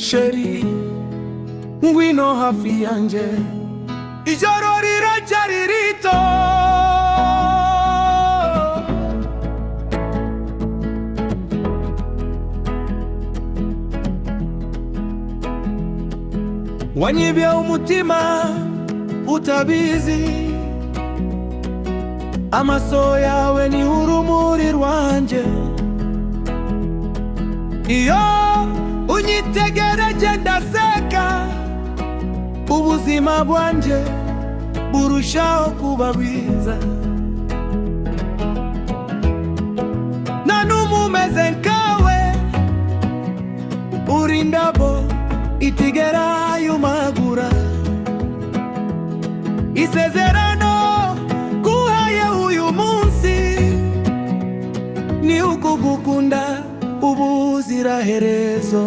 sheri ngwino hafi yanje, ijoro riracyari rito. Wanyibye umutima utabizi, amaso yawe ni urumuri rwanje. Iyo unyitegereje ndaseka, ubuzima bwanje burushaho kuba bwiza. Nta n'umwe umeze nkawe, uri indabo itigera yumagura. Isezerano nguhaye uyu munsi ni ukugukunda ubuziraherezo.